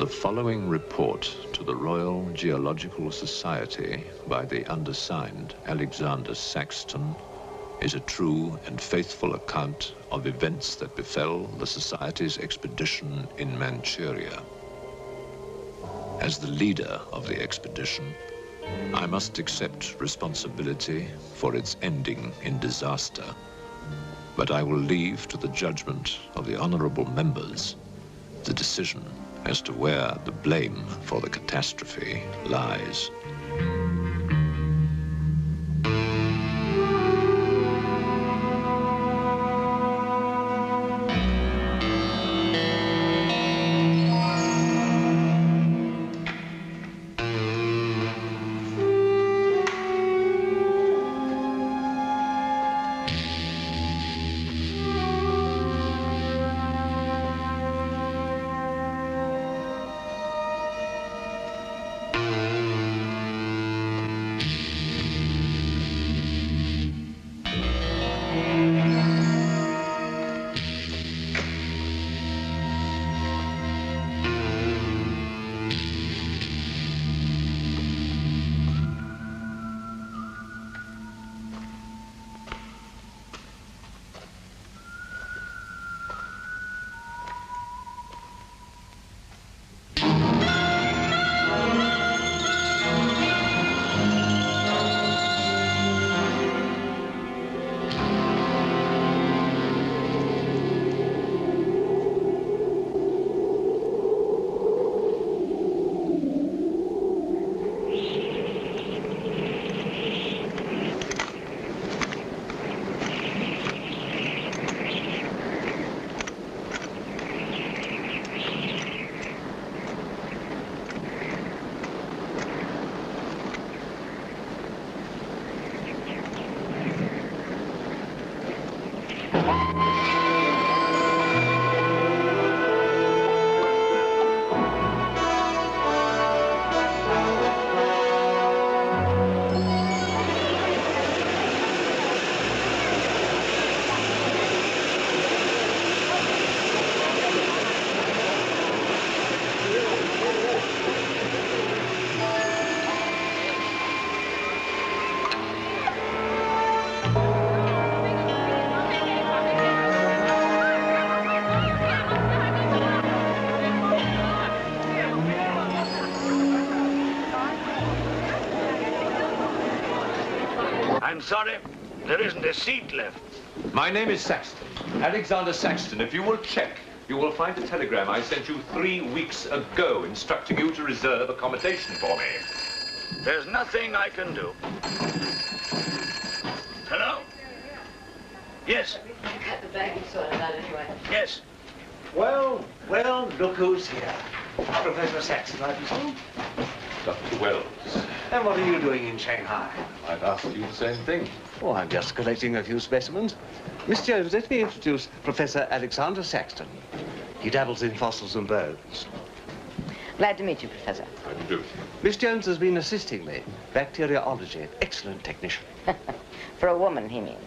The following report to the Royal Geological Society by the undersigned Alexander Saxton is a true and faithful account of events that befell the Society's expedition in Manchuria. As the leader of the expedition, I must accept responsibility for its ending in disaster, but I will leave to the judgment of the honorable members the decision as to where the blame for the catastrophe lies. I'm sorry, there isn't a seat left. My name is Saxton, Alexander Saxton. If you will check, you will find a telegram I sent you 3 weeks ago instructing you to reserve accommodation for me. There's nothing I can do. Hello? Yes. Cut the bag and sort it out anyway. Yes. Well, look who's here. Professor Saxton, I presume? Dr. Wells. And what are you doing in Shanghai? I've asked you the same thing. Oh, I'm just collecting a few specimens. Miss Jones, let me introduce Professor Alexander Saxton. He dabbles in fossils and bones. Glad to meet you, Professor. How do you do? Miss Jones has been assisting me. Bacteriology. Excellent technician. For a woman, he means.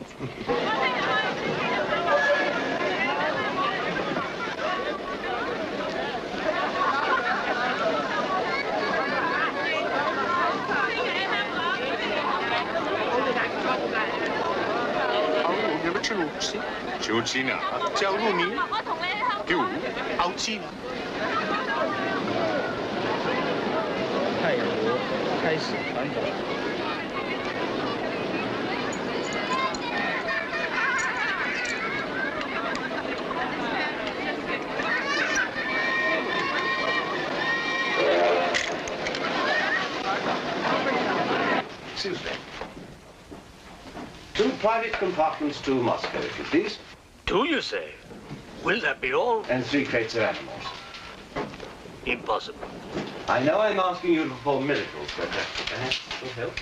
Excuse me. 2 private compartments to Moscow, if you please. 2, you say? Will that be all? And 3 crates of animals. Impossible. I know I'm asking you to perform miracles, but perhaps it will help.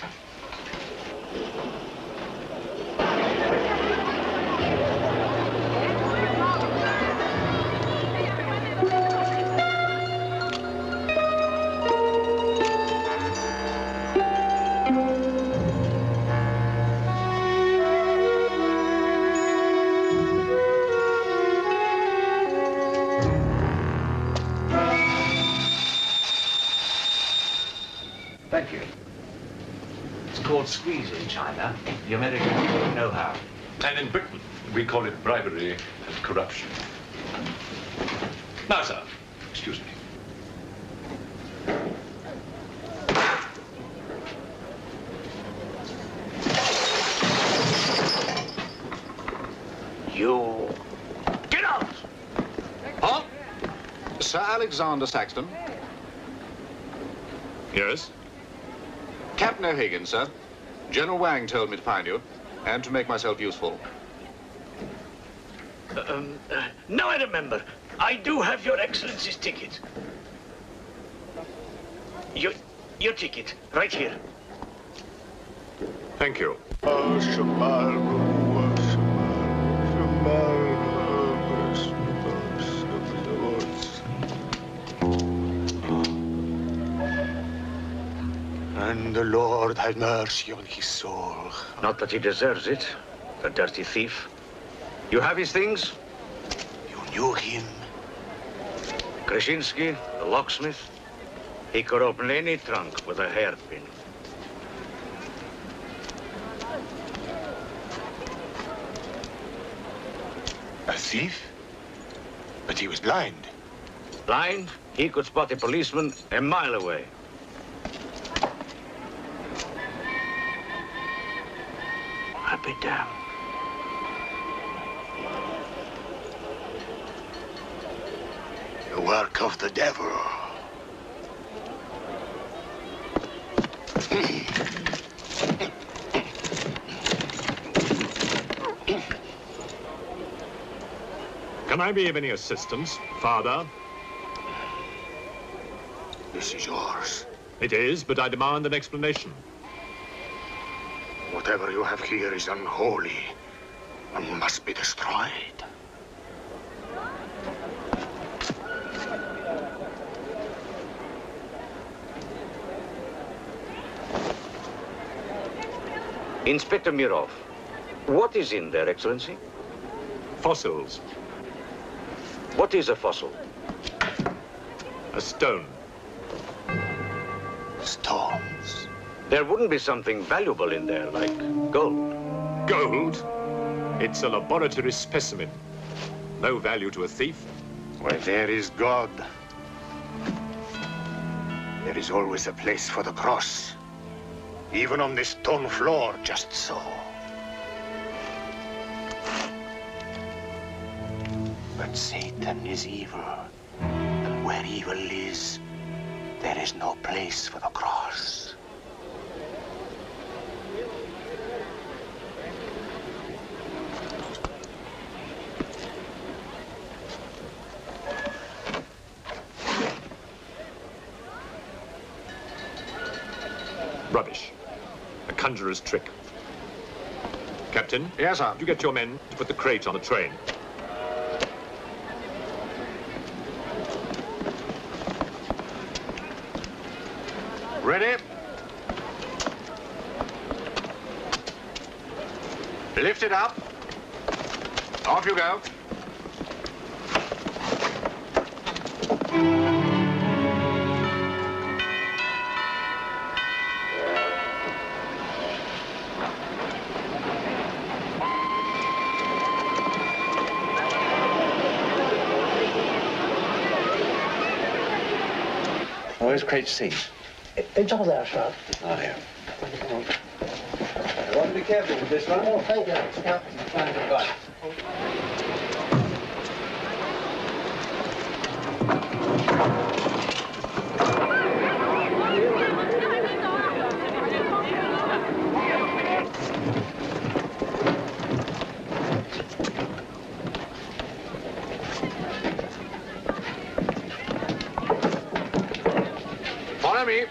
Thank you. It's called squeeze in China. The Americans don't know how. And in Britain, we call it bribery and corruption. Now, sir, excuse me. You... Get out! Huh? Sir Alexander Saxton. Yes? Captain O'Higgins, sir. General Wang told me to find you, and to make myself useful. Now I remember. I do have your Excellency's ticket. Your ticket, right here. Thank you. And the Lord had mercy on his soul. Not that he deserves it, the dirty thief. You have his things? You knew him? Krasinski, the locksmith. He could open any trunk with a hairpin. A thief? But he was blind. Blind, he could spot a policeman a mile away. I'll be damned. The work of the devil. Can I be of any assistance, Father? This is yours. It is, but I demand an explanation. Whatever you have here is unholy and must be destroyed. Inspector Mirov, what is in there, Excellency? Fossils. What is a fossil? A stone. Stones. There wouldn't be something valuable in there, like gold. Gold? It's a laboratory specimen. No value to a thief. Where there is God, there is always a place for the cross. Even on this stone floor, just so. But Satan is evil. And where evil is, there is no place for the cross. Rubbish. A conjurer's trick. Captain? Yes, sir. You get your men to put the crate on the train. Ready? Lift it up. Off you go. Where's crate C? It's all there, sir. Oh, yeah. You want to be careful with this one? Oh, thank you. Yeah. Follow me.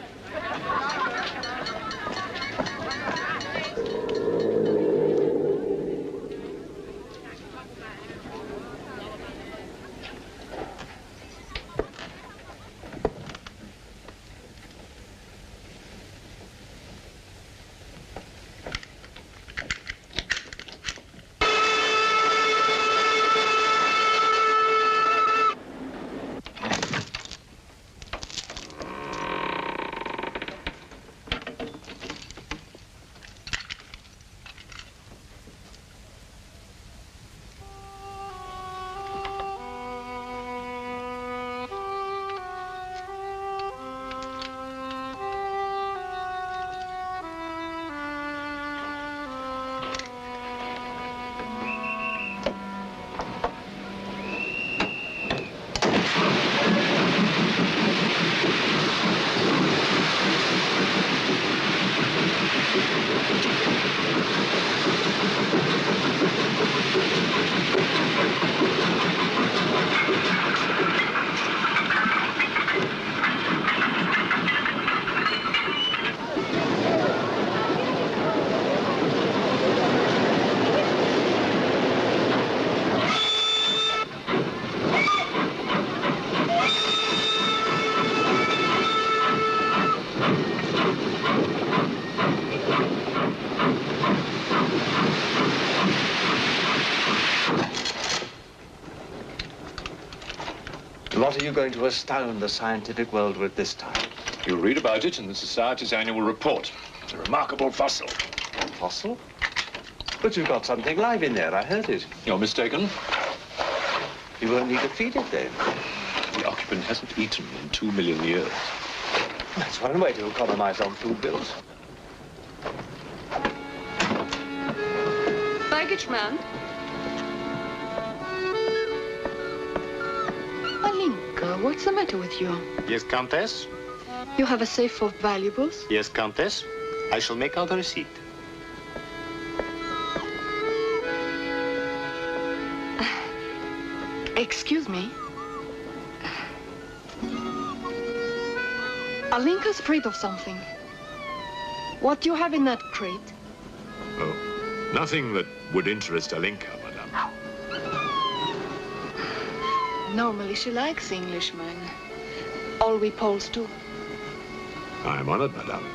are you going to astound the scientific world with this time? You'll read about it in the Society's annual report. It's a remarkable fossil. Fossil? But you've got something live in there, I heard it. You're mistaken. You won't need to feed it then. The occupant hasn't eaten in 2 million years. That's one way to economize on food bills. Baggage man. Alinka, what's the matter with you? Yes, Countess? You have a safe full of valuables? Yes, Countess. I shall make out a receipt. Excuse me. Alinka's afraid of something. What do you have in that crate? Oh, nothing that would interest Alinka, madame. Normally she likes Englishmen. All we Poles do. I am honored, madame.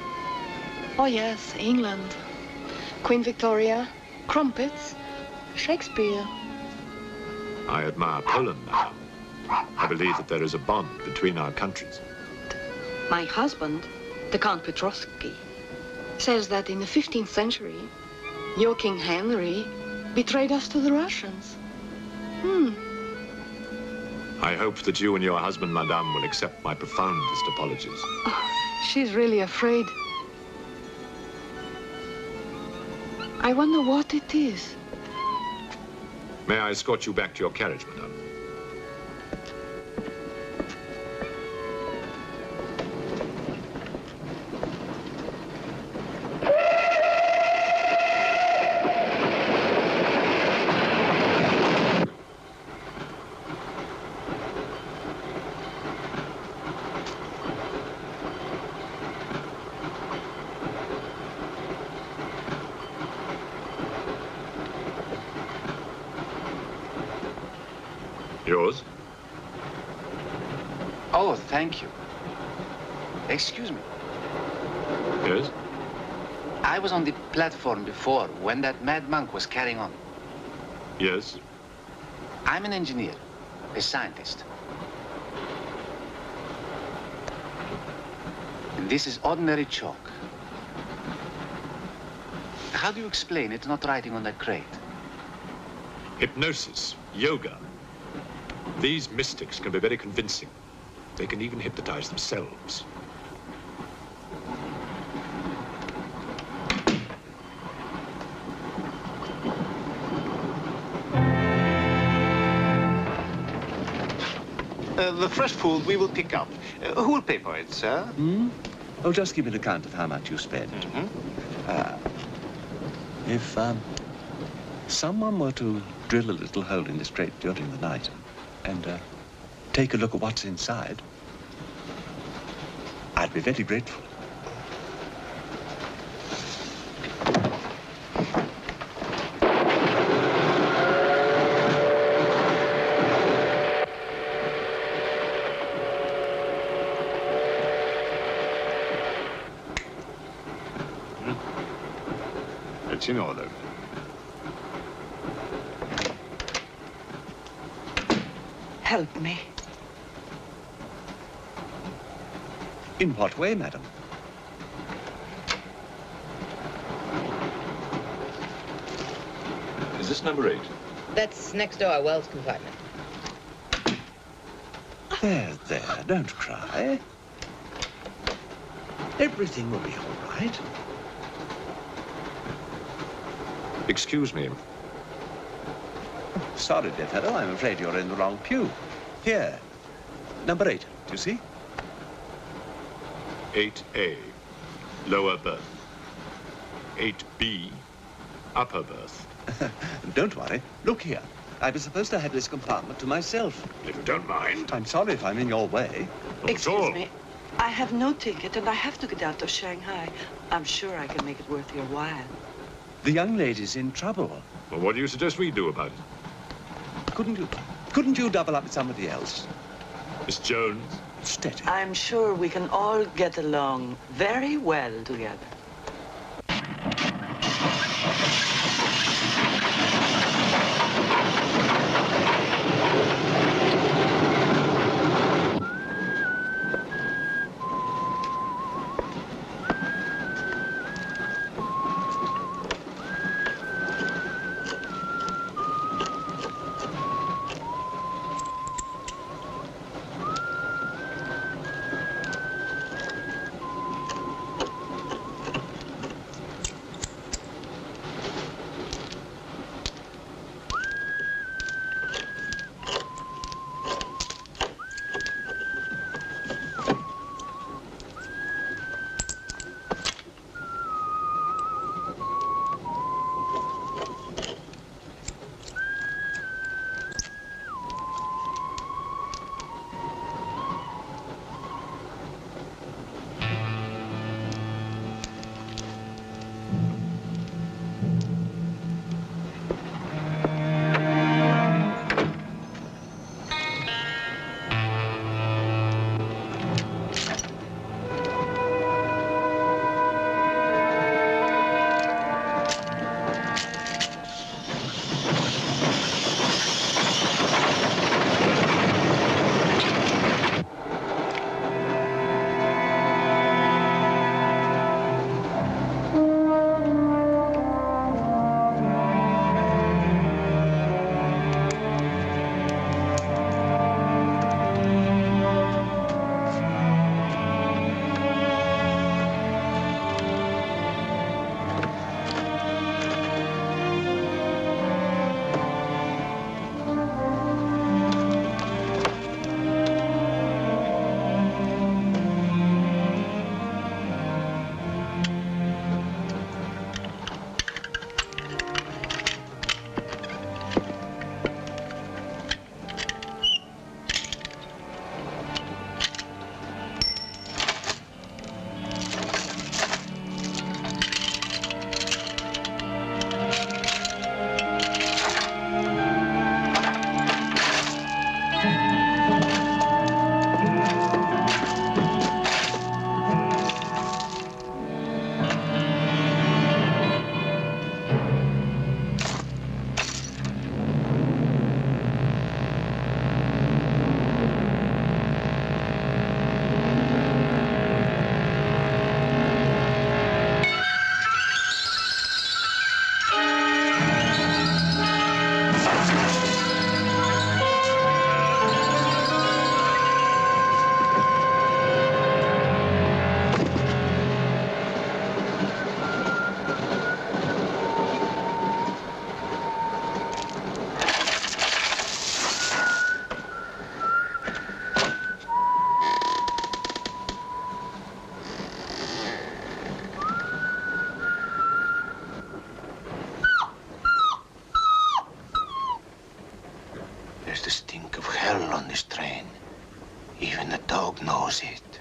Oh yes, England. Queen Victoria, crumpets, Shakespeare. I admire Poland, madame. I believe that there is a bond between our countries. My husband, the Count Petrovsky, says that in the 15th century, your King Henry betrayed us to the Russians. I hope that you and your husband, madame, will accept my profoundest apologies. Oh, she's really afraid. I wonder what it is. May I escort you back to your carriage, madame? Yours? Oh, thank you. Excuse me. Yes? I was on the platform before when that mad monk was carrying on. Yes? I'm an engineer, a scientist. And this is ordinary chalk. How do you explain it's not writing on that crate? Hypnosis, yoga. These mystics can be very convincing. They can even hypnotize themselves. The fresh food we will pick up. Who will pay for it, sir? Oh, just give me an account of how much you spent. If someone were to drill a little hole in this crate during the night and take a look at what's inside, I'd be very grateful. It's in order. Help me. In what way, madam? Is this number 8? That's next door, Wells compartment. There, don't cry. Everything will be all right. Excuse me. Sorry, dear fellow, I'm afraid you're in the wrong pew. Here, number 8, do you see? 8A, lower berth. 8B, upper berth. Don't worry. Look here. I was supposed to have this compartment to myself. If you don't mind. I'm sorry if I'm in your way. Not at all. Excuse me. I have no ticket and I have to get out of Shanghai. I'm sure I can make it worth your while. The young lady's in trouble. Well, what do you suggest we do about it? Couldn't you double up with somebody else? Miss Jones? Steady. I'm sure we can all get along very well together. God knows it.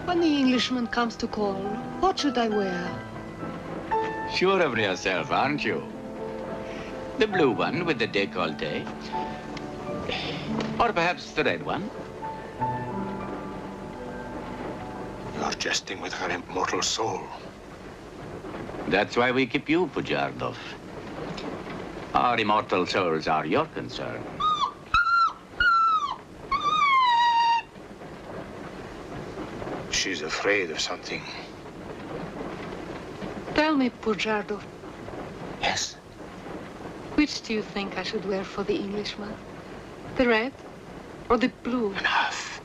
When the Englishman comes to call, what should I wear? Sure of yourself, aren't you? The blue one with the décolleté. Or perhaps the red one. You're jesting with her immortal soul. That's why we keep you, Pujardov. Our immortal souls are your concern. She's afraid of something. Tell me, Pujardov, Yes? which do you think I should wear for the Englishman? The red or the blue? Enough.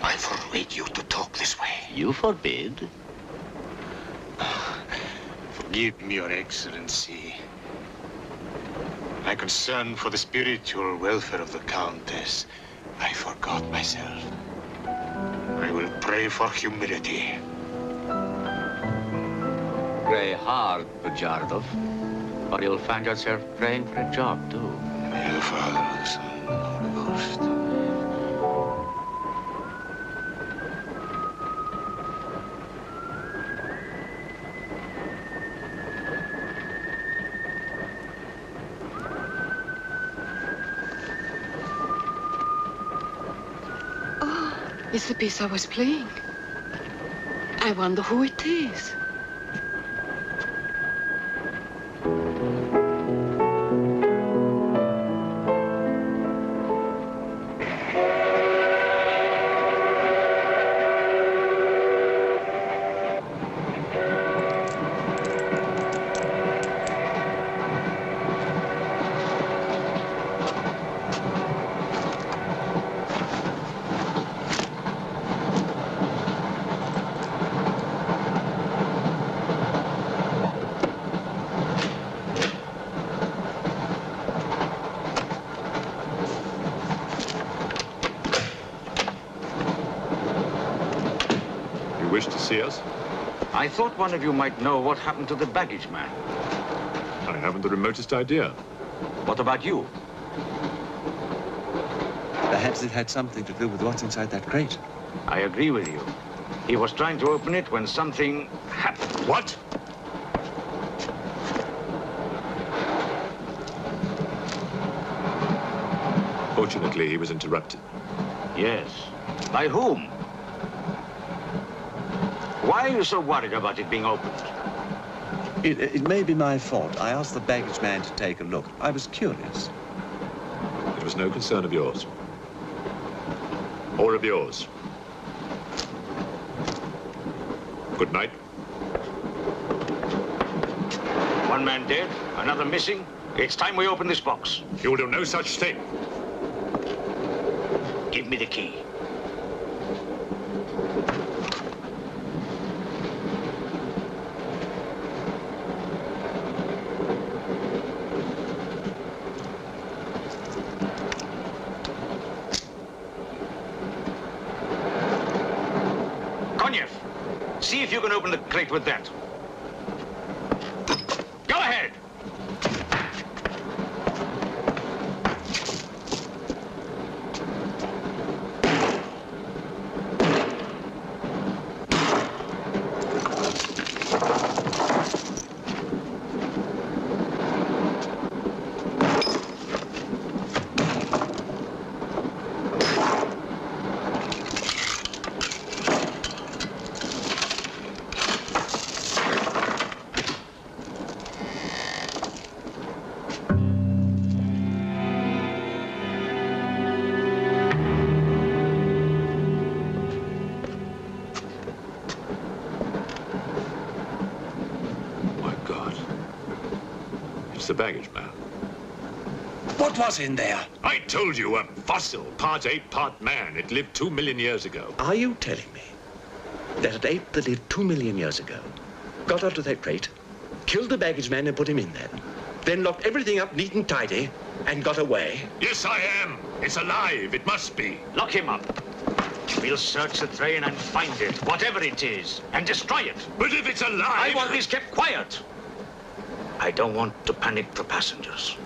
I forbid you to talk this way. You forbid? Forgive me, Your Excellency. My concern for the spiritual welfare of the Countess, I forgot myself. I will pray for humility. Pray hard, Pujardov, or you'll find yourself praying for a job, too. In the name of the Father, the Son, and the Holy Ghost. It's the piece I was playing. I wonder who it is. Wish to see us? I thought one of you might know what happened to the baggage man. I haven't the remotest idea. What about you? Perhaps it had something to do with what's inside that crate. I agree with you. He was trying to open it when something happened. What? Fortunately, he was interrupted. Yes. By whom? Why are you so worried about it being opened? It may be my fault. I asked the baggage man to take a look. I was curious. It was no concern of yours. Or of yours. Good night. One man dead, another missing. It's time we open this box. You will do no such thing. Give me the key. See if you can open the crate with that. Go ahead. The baggage man. What was in there? I told you, a fossil, part ape, part man. It lived 2 million years ago. Are you telling me that an ape that lived 2 million years ago got onto that crate, killed the baggage man and put him in there, then locked everything up neat and tidy and got away? Yes, I am. It's alive. It must be. Lock him up. We'll search the train and find it, whatever it is, and destroy it. But if it's alive... I want this kept quiet. I don't want to panic the passengers.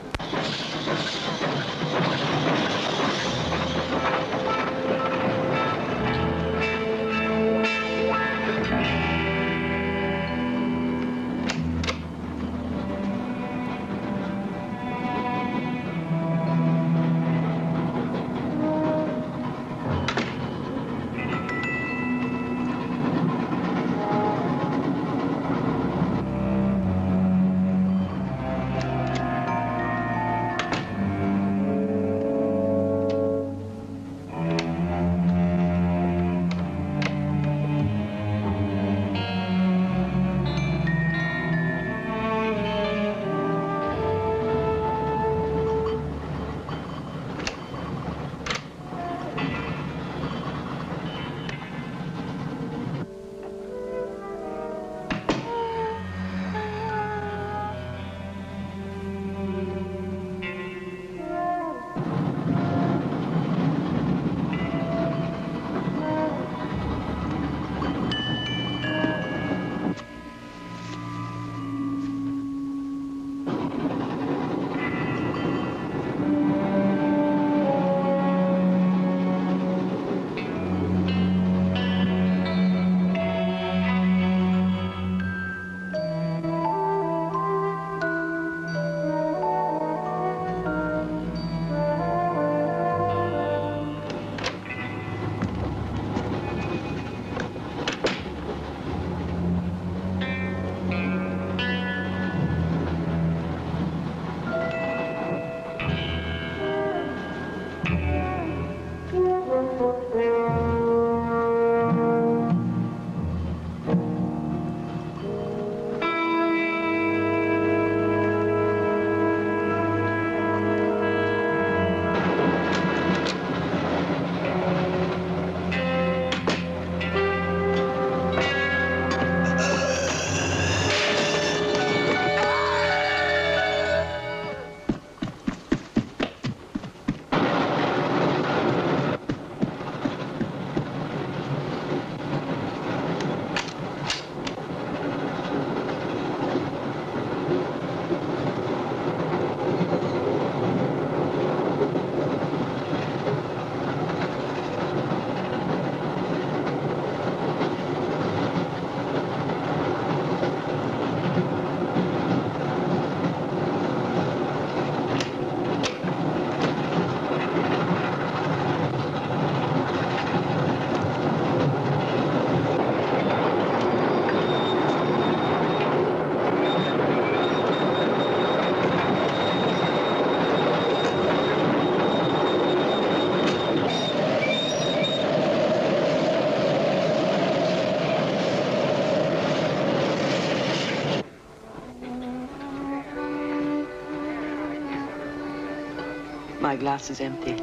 My glass is empty.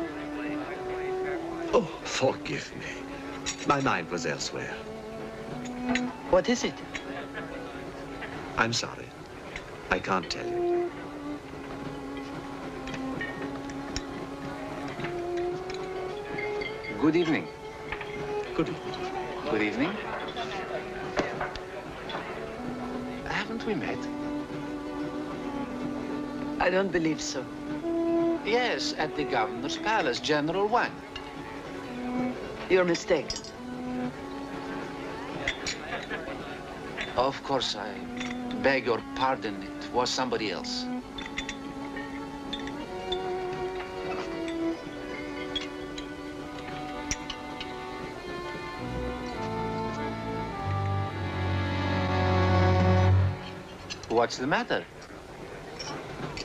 Oh, forgive me. My mind was elsewhere. What is it? I'm sorry. I can't tell you. Good evening. Good evening. Good evening. Haven't we met? I don't believe so. Yes, at the governor's palace, General Wang. You're mistaken. Of course, I beg your pardon. It was somebody else. What's the matter?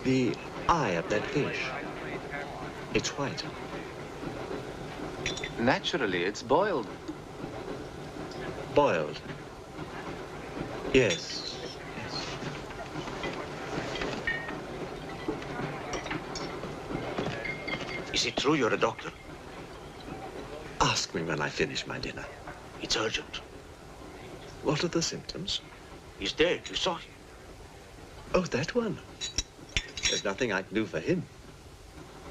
The eye of that fish. It's white. Naturally, it's boiled. Boiled? Yes. Yes. Is it true you're a doctor? Ask me when I finish my dinner. It's urgent. What are the symptoms? He's dead. You saw him. Oh, that one. There's nothing I can do for him.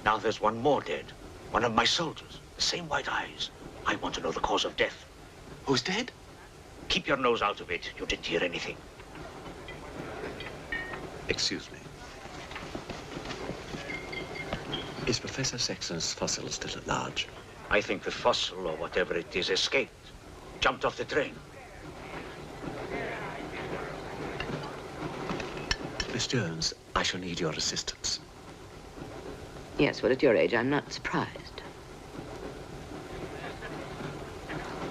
Now there's one more dead. One of my soldiers. The same white eyes. I want to know the cause of death. Who's dead? Keep your nose out of it. You didn't hear anything. Excuse me. Is Professor Sexton's fossil still at large? I think the fossil, or whatever it is, escaped. Jumped off the train. Miss Jones, I shall need your assistance. Yes, well, at your age, I'm not surprised.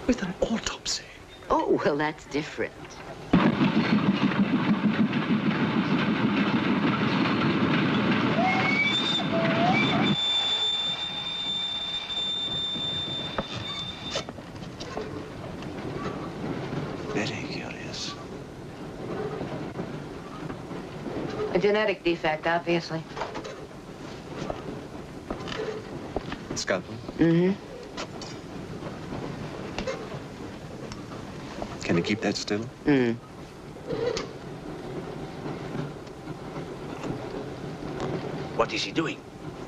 With an autopsy? Oh, well, that's different. Very curious. A genetic defect, obviously. Scalpel? Mm-hmm. Can you keep that still? Mm. What is he doing?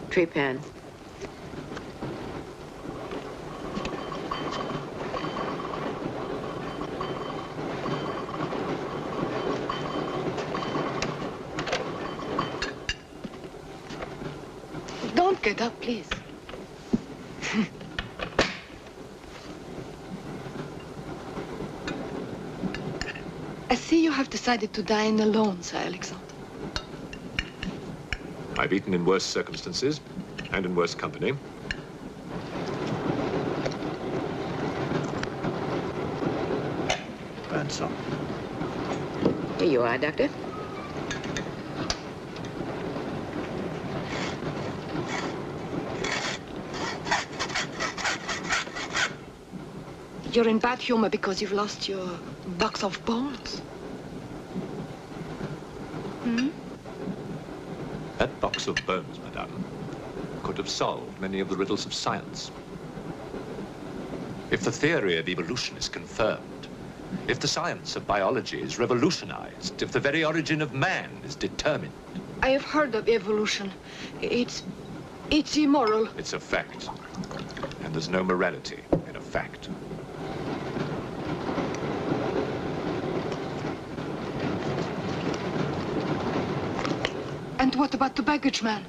Trepan. Don't get up, please. I see you have decided to dine alone, Sir Alexander. I've eaten in worse circumstances and in worse company. Ransom. Here you are, Doctor. You're in bad humor because you've lost your box of bones. Hmm? That box of bones, madame, could have solved many of the riddles of science. If the theory of evolution is confirmed, if the science of biology is revolutionized, if the very origin of man is determined. I have heard of evolution. It's immoral. It's a fact. And there's no morality in a fact. And what about the baggage man?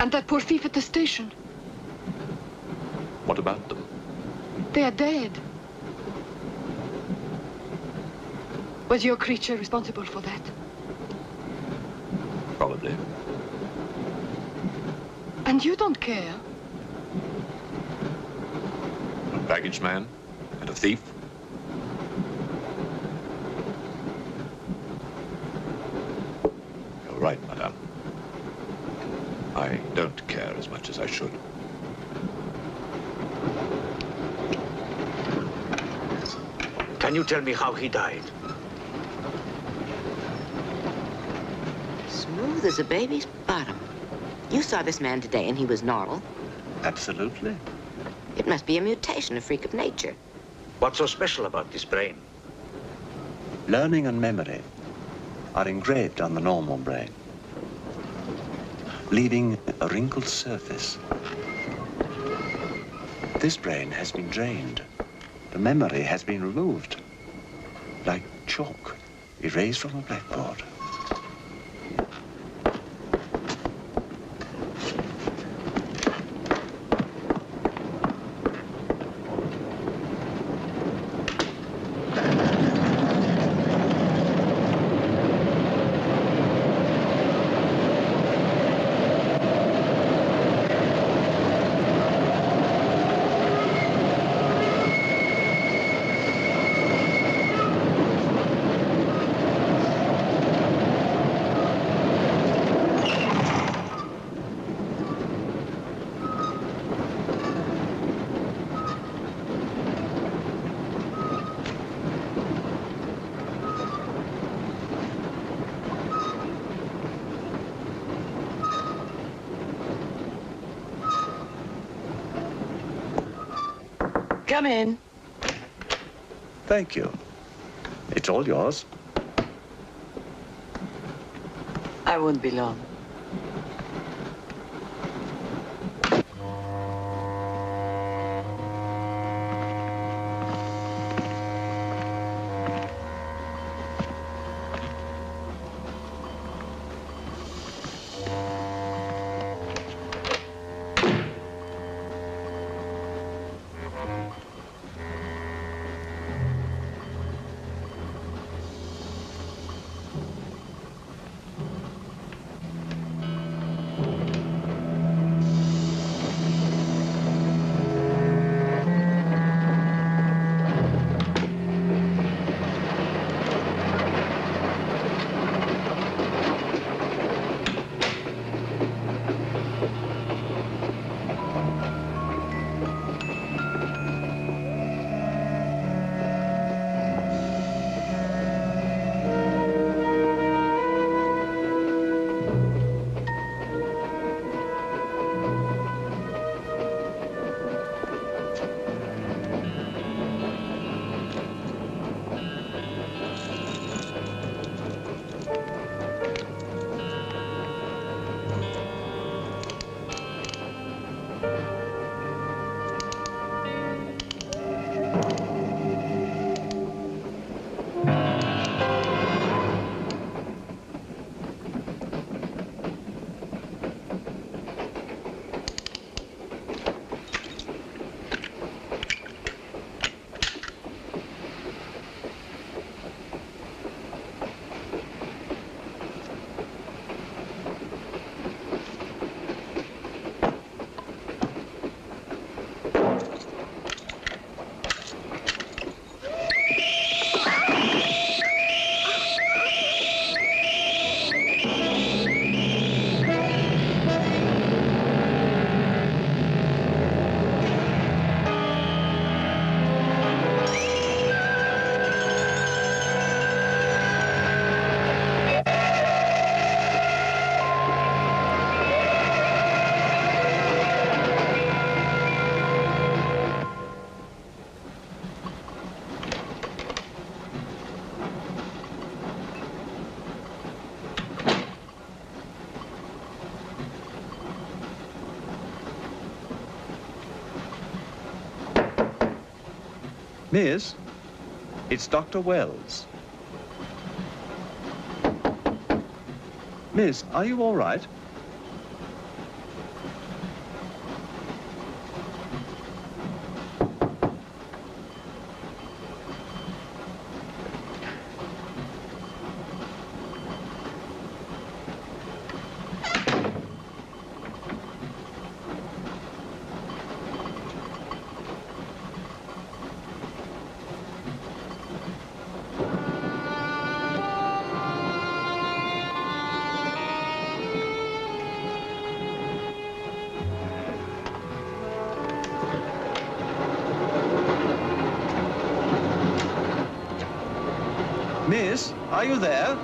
And that poor thief at the station? What about them? They are dead. Was your creature responsible for that? Probably. And you don't care? A baggage man and a thief? You're right, madame. I don't care as much as I should. Can you tell me how he died? Smooth as a baby's bottom. You saw this man today and he was normal. Absolutely. It must be a mutation, a freak of nature. What's so special about this brain? Learning and memory are engraved on the normal brain, leaving a wrinkled surface. This brain has been drained. The memory has been removed, like chalk erased from a blackboard. Come in. Thank you. It's all yours. I won't be long. Miss, it's Dr. Wells. Miss, are you all right? Miss, are you there?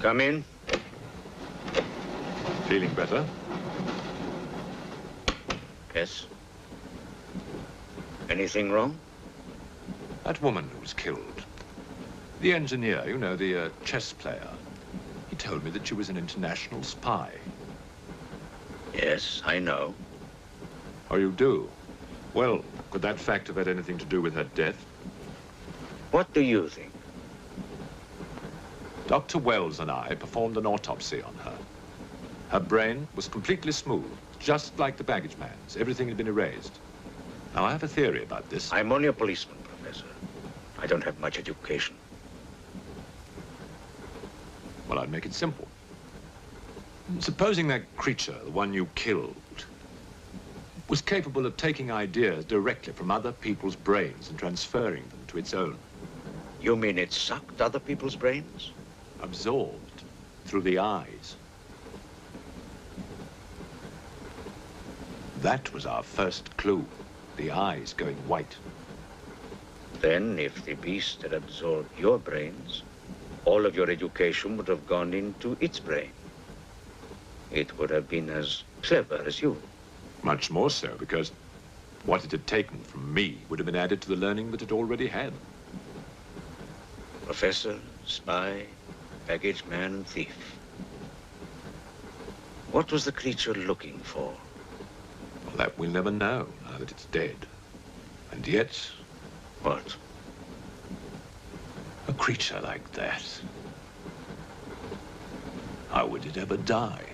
Come in. Feeling better? Yes. Anything wrong? That woman who was killed. The engineer, you know, the chess player. He told me that she was an international spy. Yes, I know. Oh, you do? Well, could that fact have had anything to do with her death? What do you think? Dr. Wells and I performed an autopsy on her. Her brain was completely smooth, just like the baggage man's. Everything had been erased. Now, I have a theory about this. I'm only a policeman, Professor. I don't have much education. Well, I'd make it simple. Supposing that creature, the one you killed, was capable of taking ideas directly from other people's brains and transferring them to its own. You mean it sucked other people's brains? Absorbed through the eyes. That was our first clue. The eyes going white. Then, if the beast had absorbed your brains, all of your education would have gone into its brain. It would have been as clever as you. Much more so, because what it had taken from me would have been added to the learning that it already had. Professor, spy, baggage man, and thief. What was the creature looking for? Well, that we'll never know, now that it's dead. And yet... What? A creature like that. How would it ever die?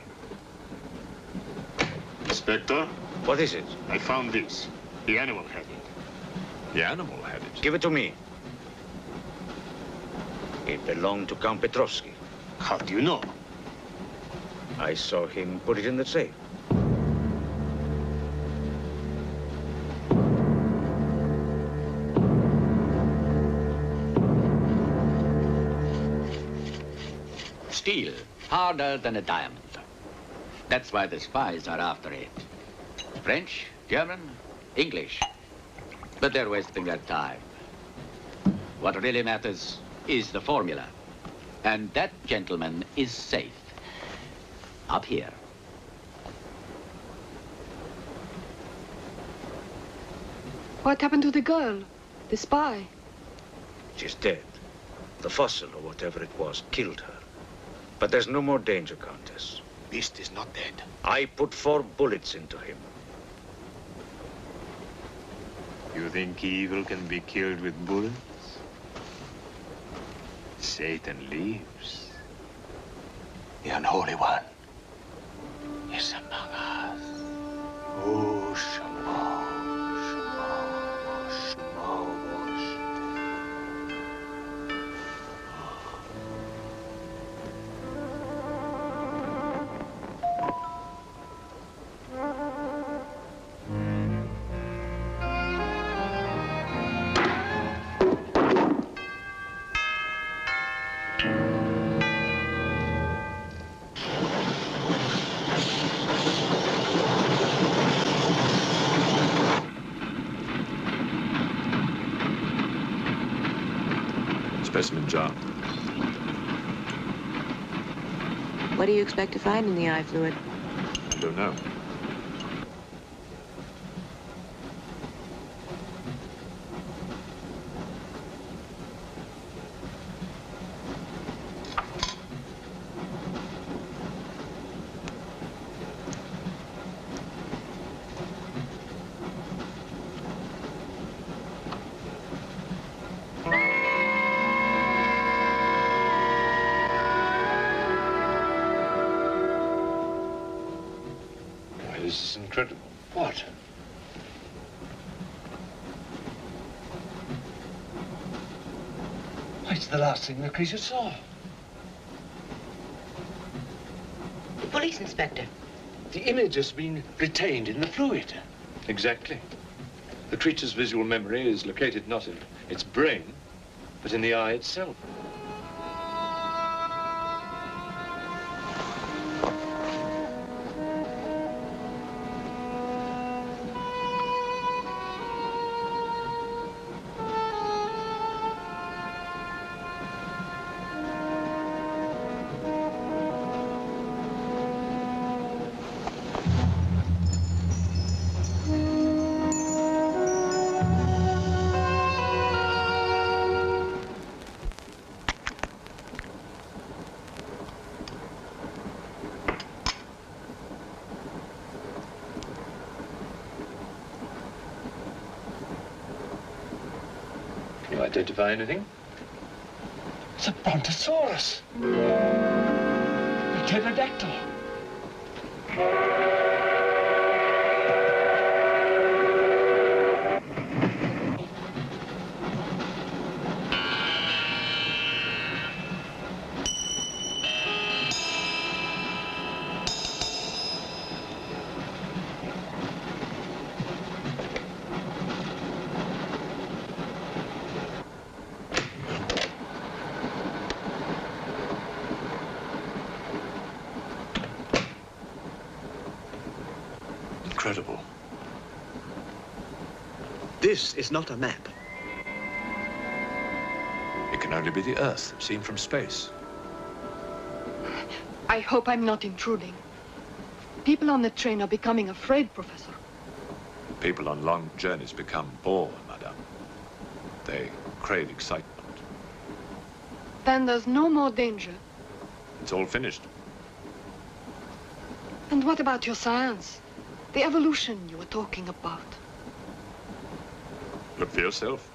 Inspector? What is it? I found this. The animal had it. The animal had it? Give it to me. It belonged to Count Petrovsky. How do you know? I saw him put it in the safe. Steel, harder than a diamond. That's why the spies are after it. French, German, English. But they're wasting their time. What really matters is the formula. And that gentleman is safe. Up here. What happened to the girl? The spy? She's dead. The fossil, or whatever it was, killed her. But there's no more danger, Countess. Beast is not dead. I put 4 bullets into him. You think evil can be killed with bullets? Satan lives. The unholy one is among us. Oh, Shamo, Shamo, Shamo. Specimen jar. What do you expect to find in the eye fluid? I don't know. This is incredible. What? Why, it's the last thing the creature saw. The police inspector. The image has been retained in the fluid. Exactly. The creature's visual memory is located not in its brain, but in the eye itself. Can you identify anything? It's a brontosaurus. A pterodactyl. incredible. This is not a map. It can only be the Earth, seen from space. I hope I'm not intruding. People on the train are becoming afraid, Professor. People on long journeys become bored, Madame. They crave excitement. Then there's no more danger. It's all finished. And what about your science? The evolution you were talking about? Look for yourself.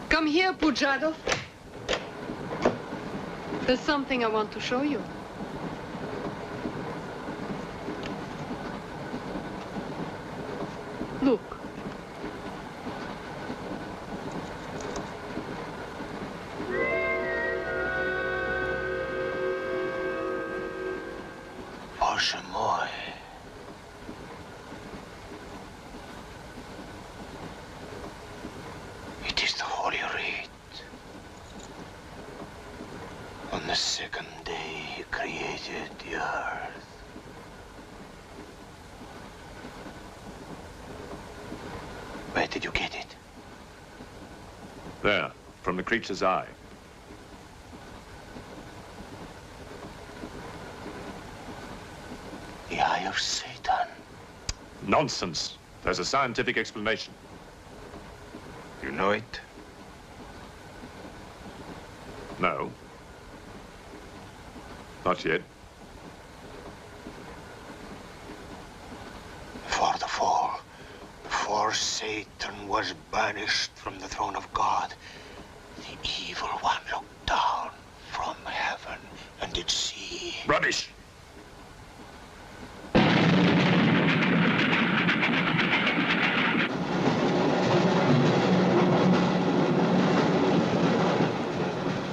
Come here, Pujadov. There's something I want to show you. Look. Боже мой. It is the Holy Rite. On the second day, he created the earth. Where did you get it? There, from the creature's eye. The eye of Satan. Nonsense. There's a scientific explanation. You know it? No. Not yet. Before Satan was banished from the throne of God, the evil one looked down from heaven and did see... Rubbish!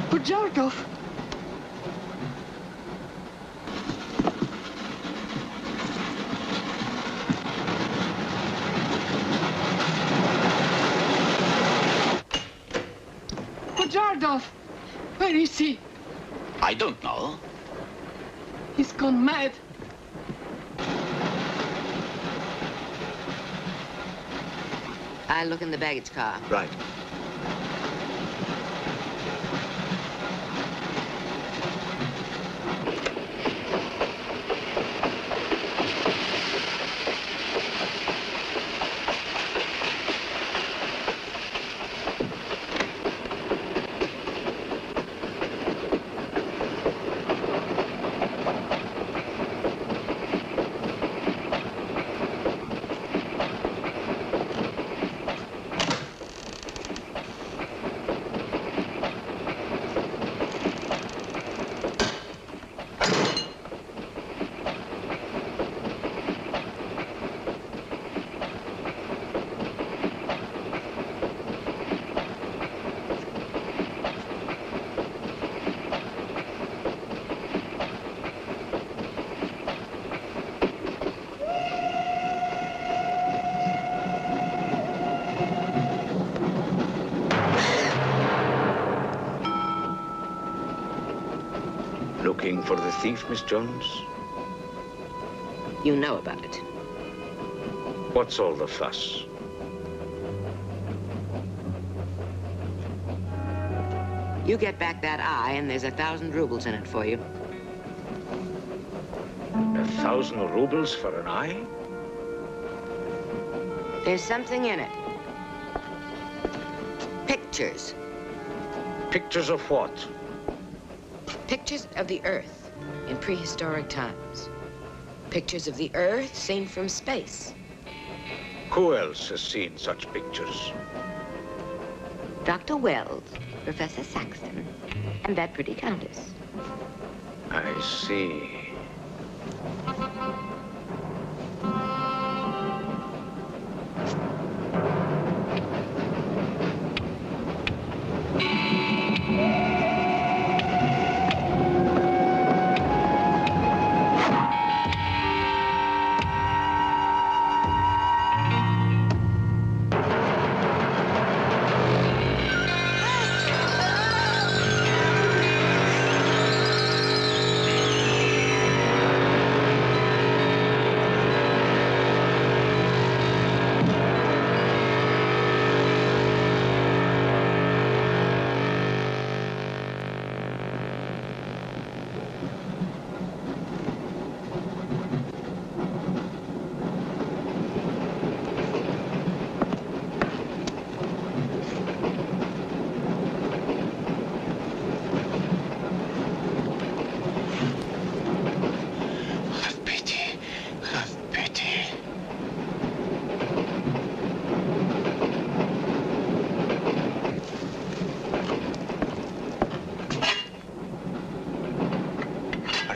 Pujadov. Pujadov. Where is he? I don't know. He's gone mad. I'll look in the baggage car. Right. Looking for the thief, Miss Jones? You know about it. What's all the fuss? You get back that eye, and there's 1,000 rubles in it for you. 1,000 rubles for an eye? There's something in it. Pictures. Pictures of what? Pictures of the Earth in prehistoric times. Pictures of the Earth seen from space. Who else has seen such pictures? Dr. Wells, Professor Saxton, and that pretty countess. I see.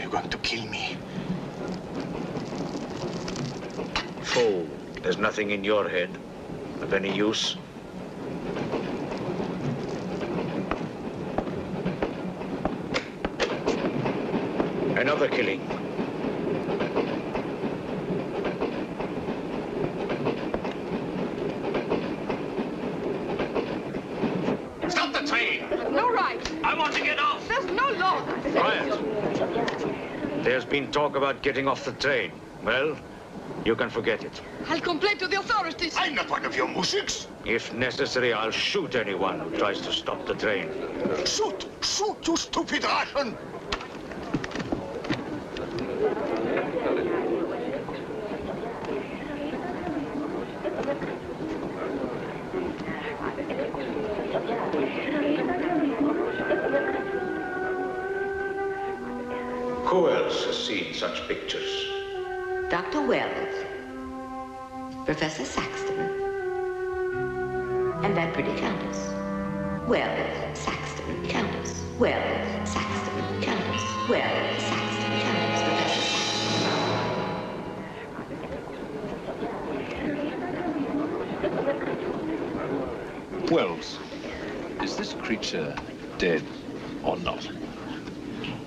you going to kill me? Fool, there's nothing in your head of any use. Another killing. Stop the train! No right. I want to get off! There's no law. Quiet. There's been talk about getting off the train. Well, you can forget it. I'll complain to the authorities. I'm not one of your musics. If necessary, I'll shoot anyone who tries to stop the train. Shoot! Shoot, you stupid Russian! Who else has seen such pictures? Dr. Wells, Professor Saxton, and that pretty countess. Wells, Saxton, countess. Wells, Saxton, countess. Wells, Saxton, countess. Professor Saxton. Wells, is this creature dead or not?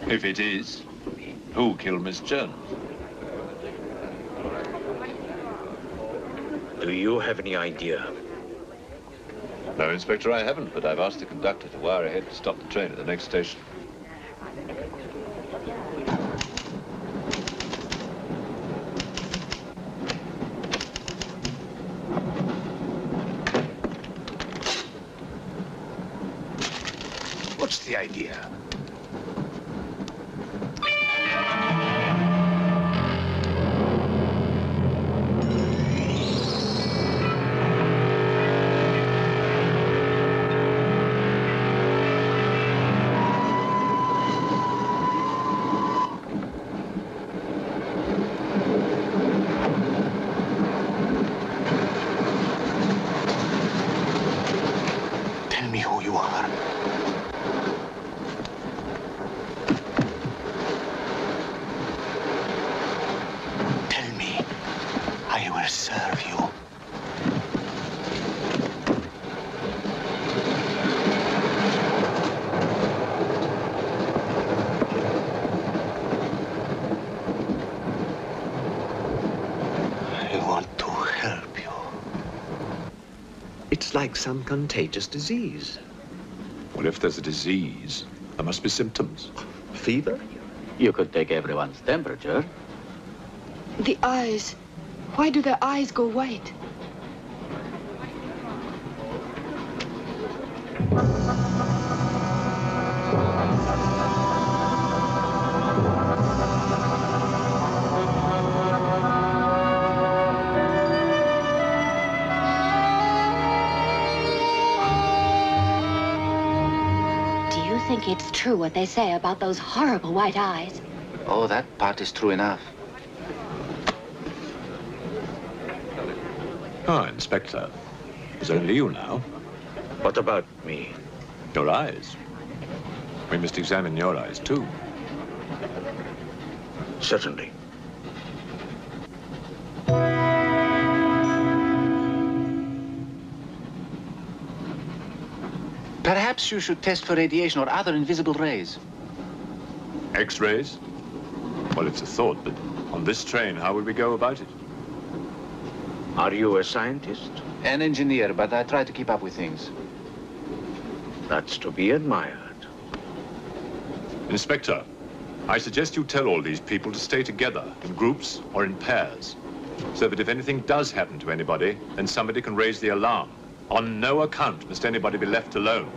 If it is, who killed Miss Jones? Do you have any idea? No, Inspector, I haven't, but I've asked the conductor to wire ahead to stop the train at the next station. What's the idea? Tell me who you are. Tell me. I will serve you. I want to help you. It's like some contagious disease. Well, if there's a disease, there must be symptoms. Fever? You could take everyone's temperature. The eyes. Why do their eyes go white? Do you think it's true what they say about those horrible white eyes? Oh, that part is true enough. Ah, Inspector. It's only you now. What about me? Your eyes. We must examine your eyes, too. Certainly. Perhaps you should test for radiation or other invisible rays. X-rays? Well, it's a thought, but on this train, how would we go about it? Are you a scientist? An engineer, but I try to keep up with things. That's to be admired. Inspector, I suggest you tell all these people to stay together, in groups or in pairs, so that if anything does happen to anybody, then somebody can raise the alarm. On no account must anybody be left alone.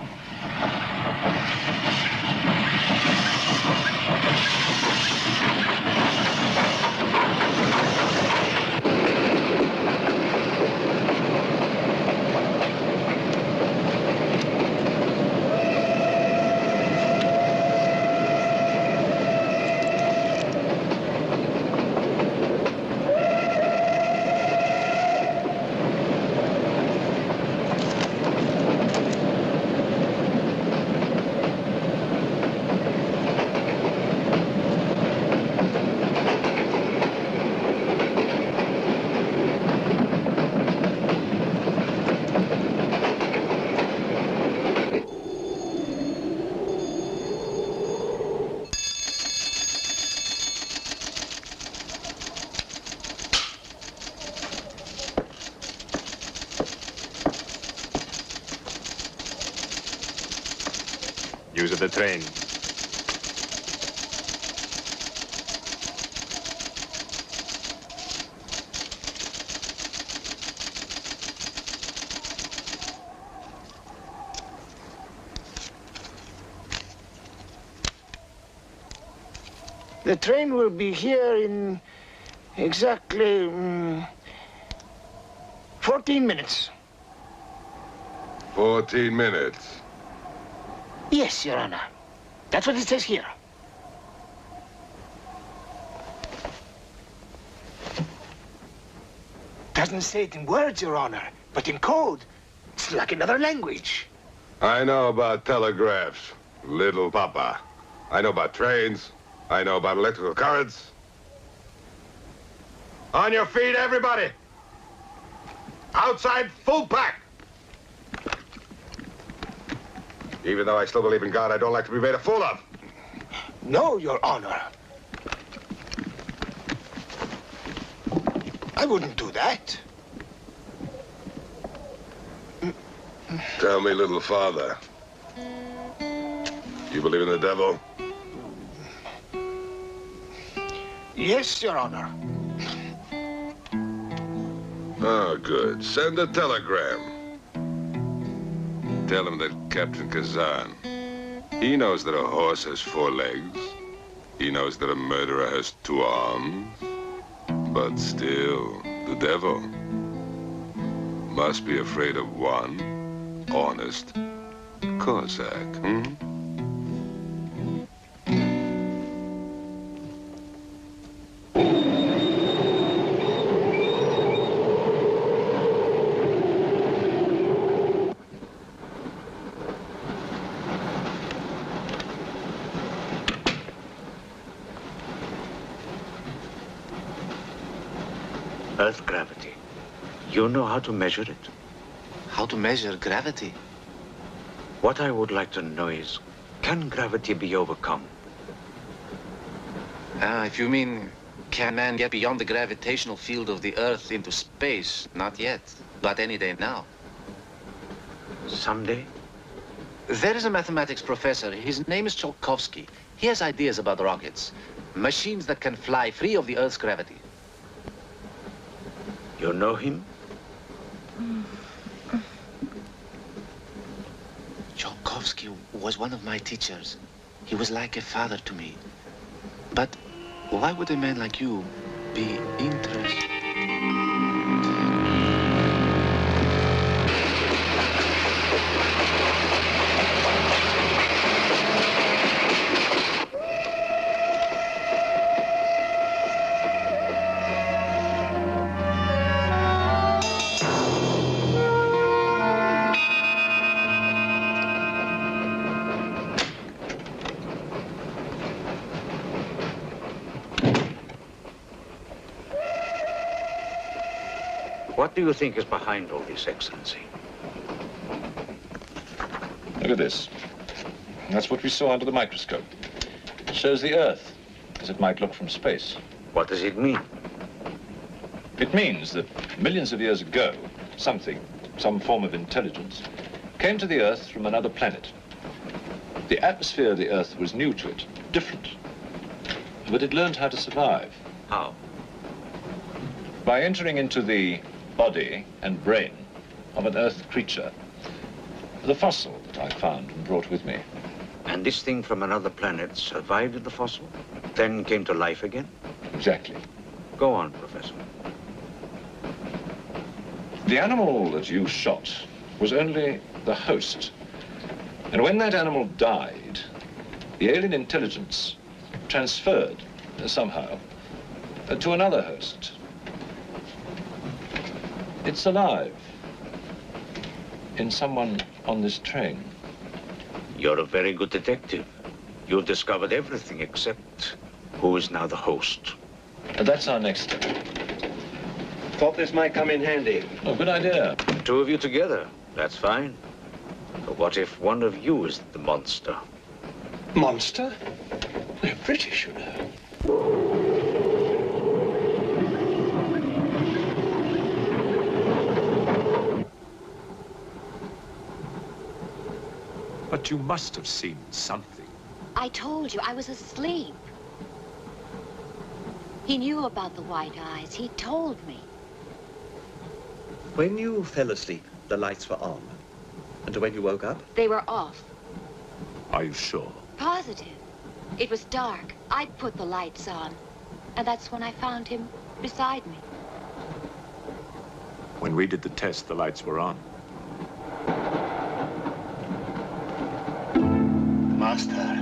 news of the train? The train will be here in exactly 14 minutes. 14 minutes? Yes, Your Honor. That's what it says here. Doesn't say it in words, Your Honor, but in code. It's like another language. I know about telegraphs, little papa. I know about trains. I know about electrical currents. On your feet, everybody! Outside, full pack! Even though I still believe in God, I don't like to be made a fool of. No, Your Honor. I wouldn't do that. Tell me, little father. You believe in the devil? Yes, Your Honor. Oh, good. Send a telegram. Tell him that Captain Kazan, he knows that a horse has 4 legs. He knows that a murderer has 2 arms. But still, the devil must be afraid of one honest Cossack, Earth gravity. You know how to measure it? How to measure gravity? What I would like to know is, can gravity be overcome? If you mean, can man get beyond the gravitational field of the Earth into space? Not yet, but any day now. Someday? There is a mathematics professor. His name is Tsiolkovsky. He has ideas about rockets. Machines that can fly free of the Earth's gravity. You know him? Tsiolkovsky was one of my teachers. He was like a father to me. But why would a man like you be interested? What do you think is behind all this, Excellency? Look at this. That's what we saw under the microscope. It shows the Earth as it might look from space. What does it mean? It means that millions of years ago, something, some form of intelligence, came to the Earth from another planet. The atmosphere of the Earth was new to it, different. But it learned how to survive. How? By entering into the body and brain of an Earth creature, the fossil that I found and brought with me. And this thing from another planet survived the fossil, then came to life again? Exactly. Go on, Professor. The animal that you shot was only the host. And when that animal died, the alien intelligence transferred somehow to another host. It's alive in someone on this train. You're a very good detective. You've discovered everything except who is now the host. And that's our next step. Thought this might come in handy. Oh, good idea. 2 of you together. That's fine. But what if one of you is the monster? Monster? They're British, you know. But But you must have seen something. I told you, I was asleep. He knew about the white eyes. He told me. When you fell asleep, the lights were on. And when you woke up? They were off. Are you sure? Positive. It was dark. I put the lights on. And that's when I found him beside me. When we did the test, the lights were on. Master.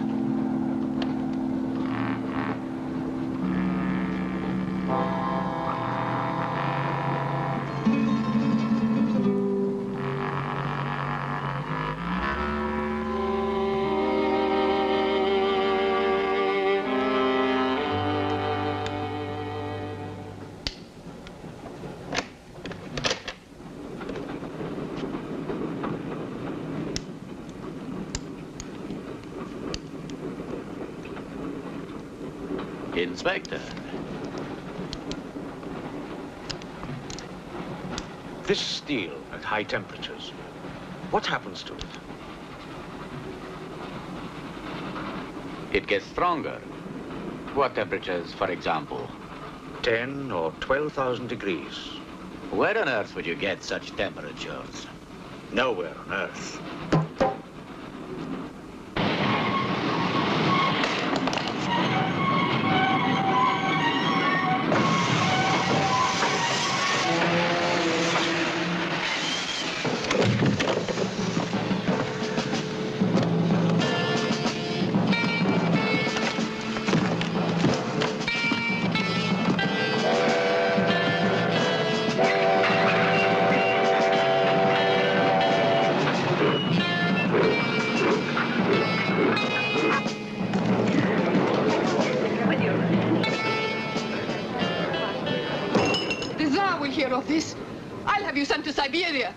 Inspector. This steel at high temperatures, what happens to it? It gets stronger. What temperatures, for example? 10 or 12,000 degrees. Where on earth would you get such temperatures? Nowhere on earth. Of this, I'll have you sent to Siberia.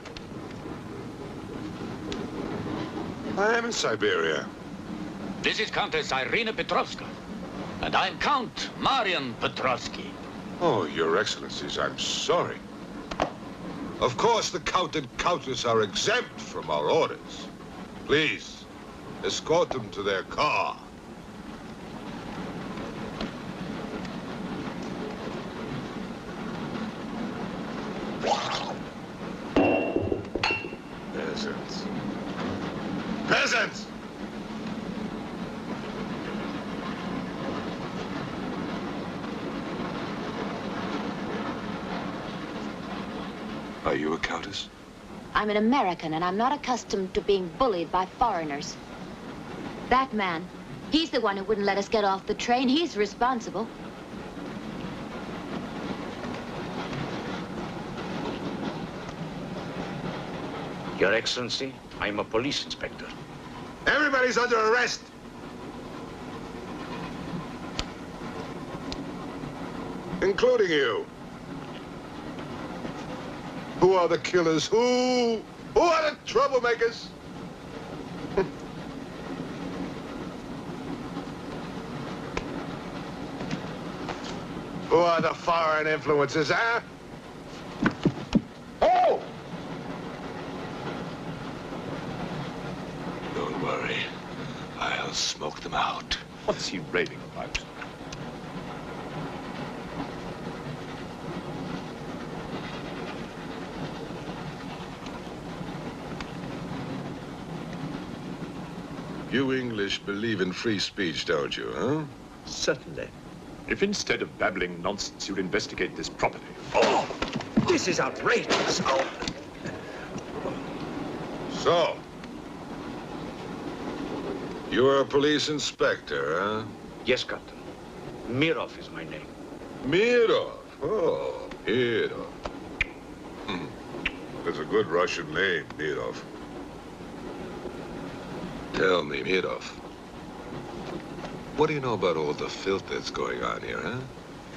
I am in Siberia. This is Countess Irina Petrovska, and I'm Count Marian Petrovsky. Oh, Your Excellencies, I'm sorry. Of course, the Count and Countess are exempt from our orders. Please, escort them to their car. Peasants. Peasants! Are you a countess? I'm an American, and I'm not accustomed to being bullied by foreigners. That man, he's the one who wouldn't let us get off the train. He's responsible. Your Excellency, I'm a police inspector. Everybody's under arrest! Including you. Who are the killers? Who are the troublemakers? Who are the foreign influences, huh? Oh! Don't worry. I'll smoke them out. What's he raving about? You English believe in free speech, don't you, huh? Certainly. If instead of babbling nonsense, you'd investigate this properly. Oh! This is outrageous. Oh. So, you are a police inspector, huh? Yes, Captain. Mirov is my name. Mirov? Oh, Mirov. That's a good Russian name, Mirov. Tell me, Mirov, what do you know about all the filth that's going on here, huh?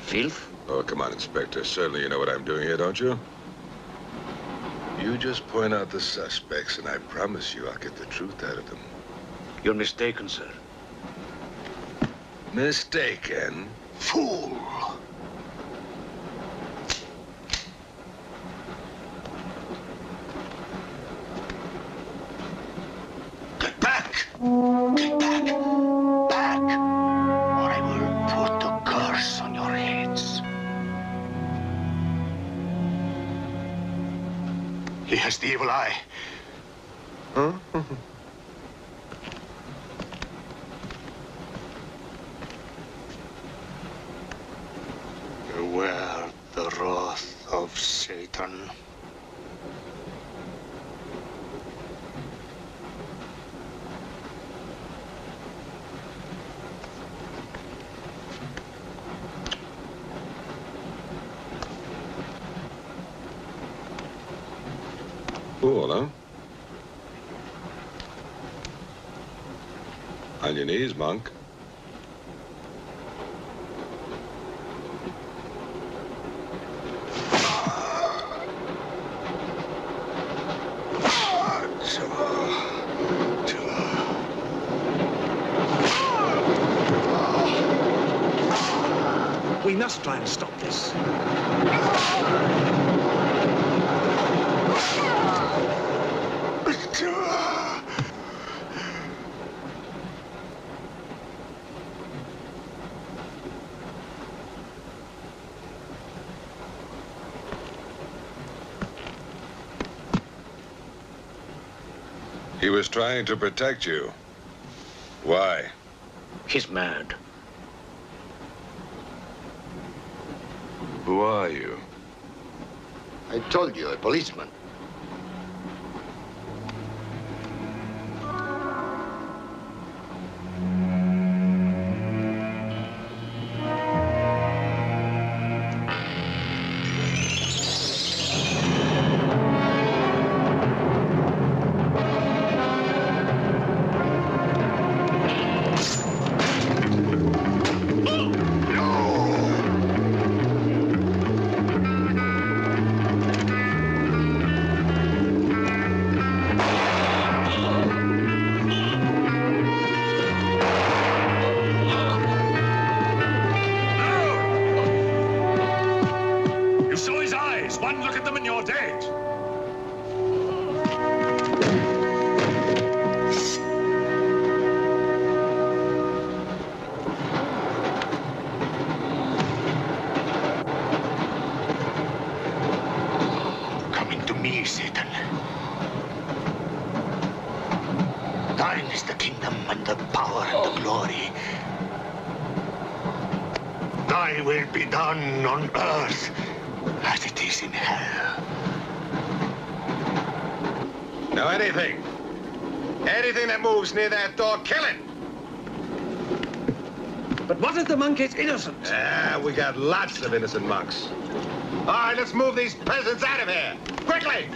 Filth? Oh, come on, Inspector. Certainly you know what I'm doing here, don't you? You just point out the suspects, and I promise you I'll get the truth out of them. You're mistaken, sir. Mistaken? Fool! Get back! He has the evil eye. Huh? Beware the wrath of Satan. Cool, huh? On your knees, monk. We must try and stop this. He was trying to protect you. Why? He's mad. Who are you? I told you, a policeman. Near that door, kill it! But what if the monk is innocent? We got lots of innocent monks. All right, let's move these peasants out of here! Quickly!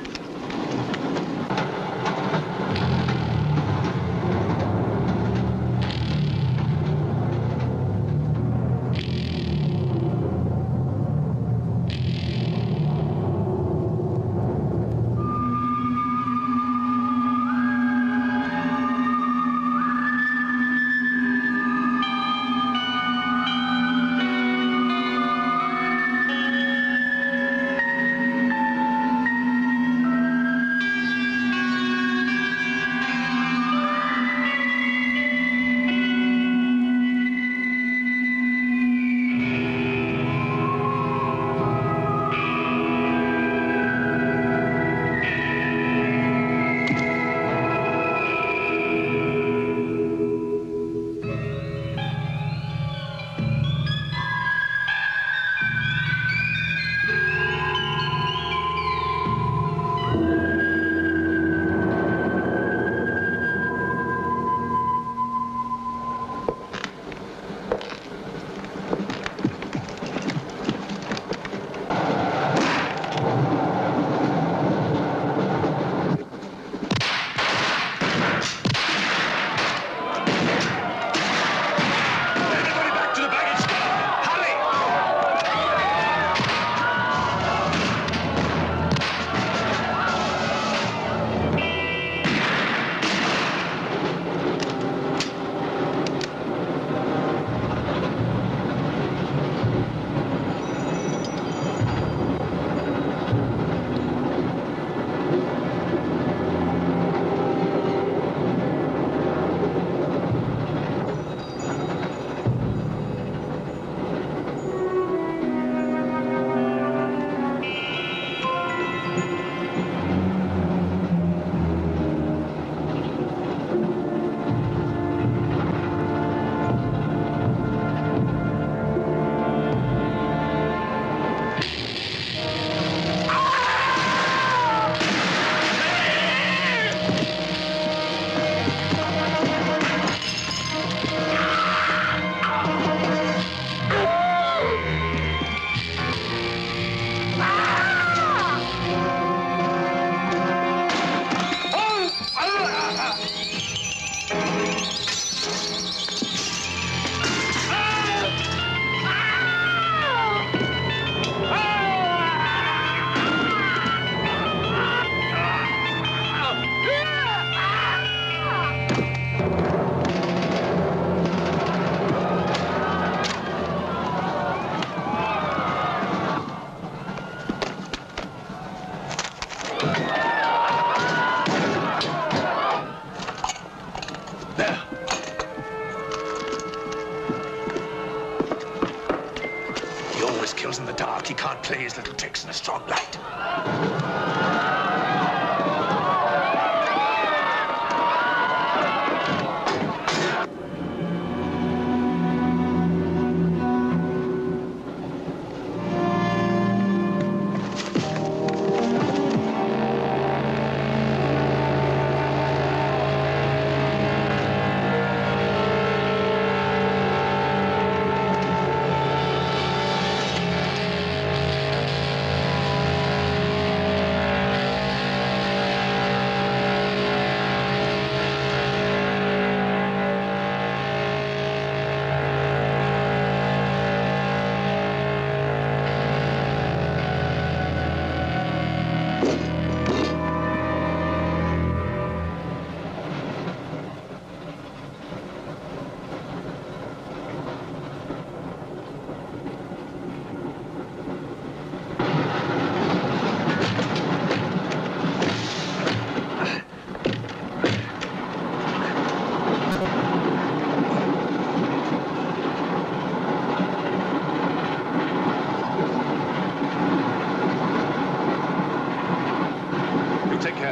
kills in the dark. He can't play his little tricks in a strong light.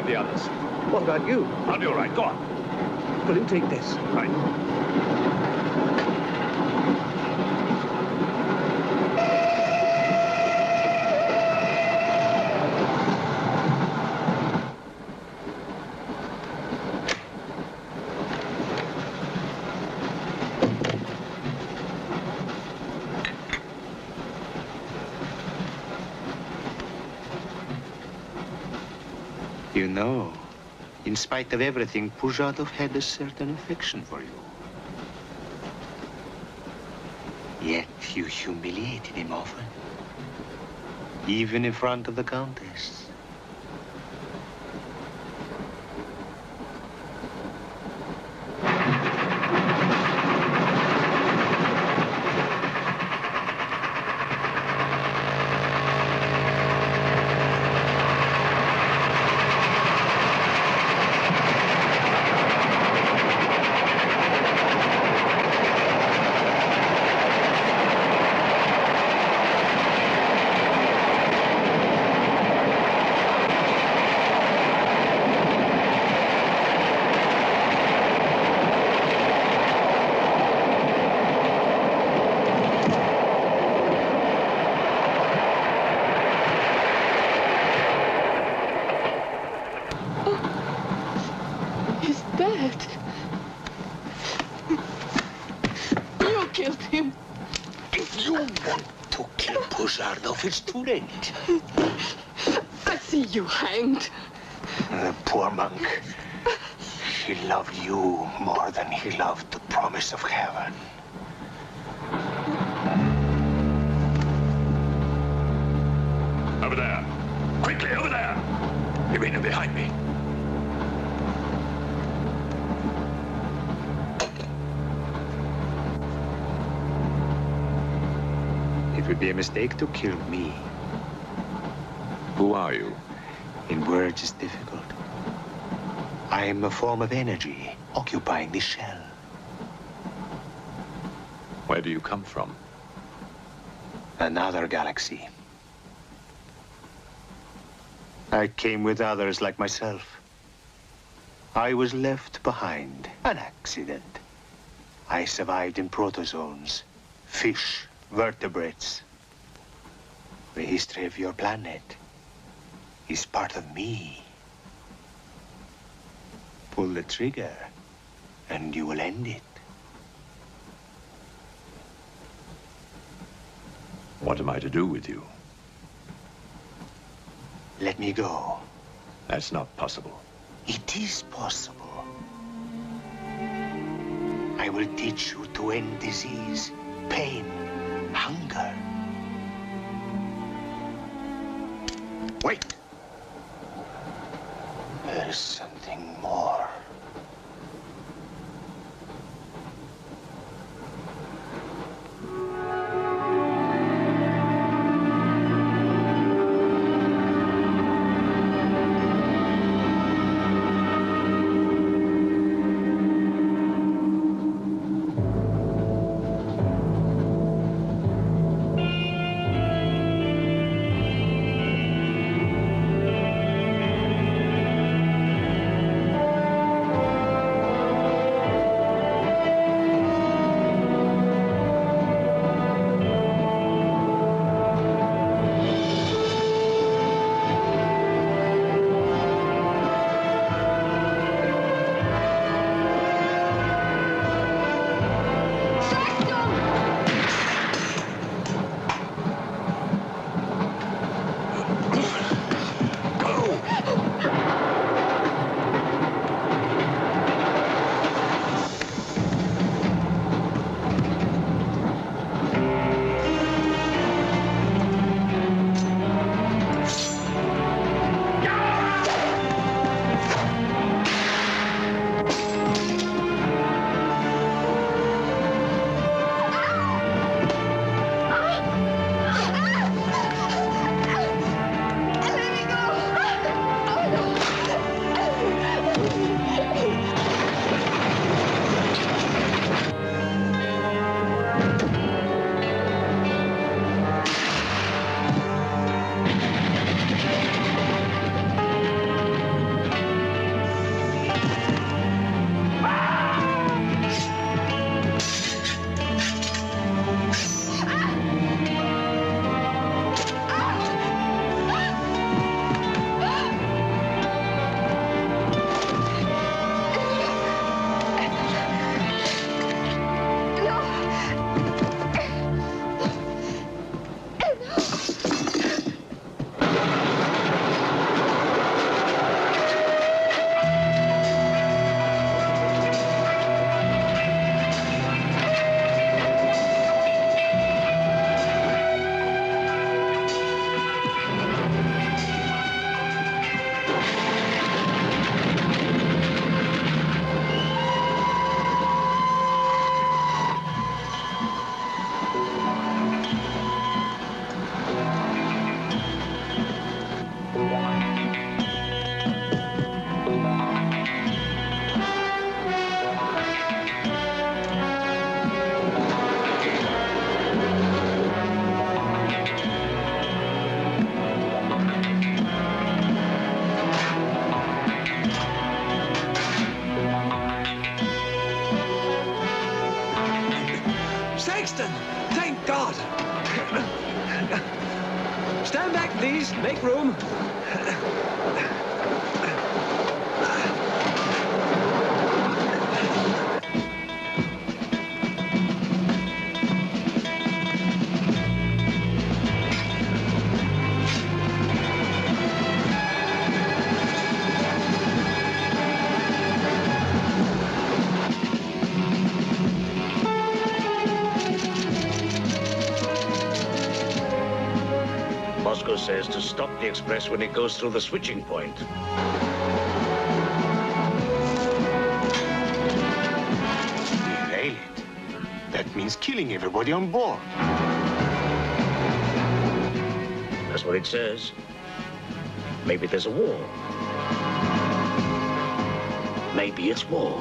The others. What about you? I'll be all right. Go on. Will you take this? Right. You know, in spite of everything, Pujatov had a certain affection for you. Yet you humiliated him often, even in front of the Countess. It's too late. I see you hanged. The poor monk. He loved you more than he loved the promise of heaven. Over there. Quickly, over there. You mean behind me? It would be a mistake to kill me. Who are you? In words, it's difficult. I am a form of energy occupying this shell. Where do you come from? Another galaxy. I came with others like myself. I was left behind. An accident. I survived in protozoans, fish, vertebrates. The history of your planet is part of me. Pull the trigger, and you will end it. What am I to do with you? Let me go. That's not possible. It is possible. I will teach you to end disease, pain, hunger. Wait. There is something more. Captain! Thank God! Stand back, please. Make room. Says to stop the express when it goes through the switching point. Derail it. That means killing everybody on board. That's what it says. Maybe there's a war. Maybe it's war.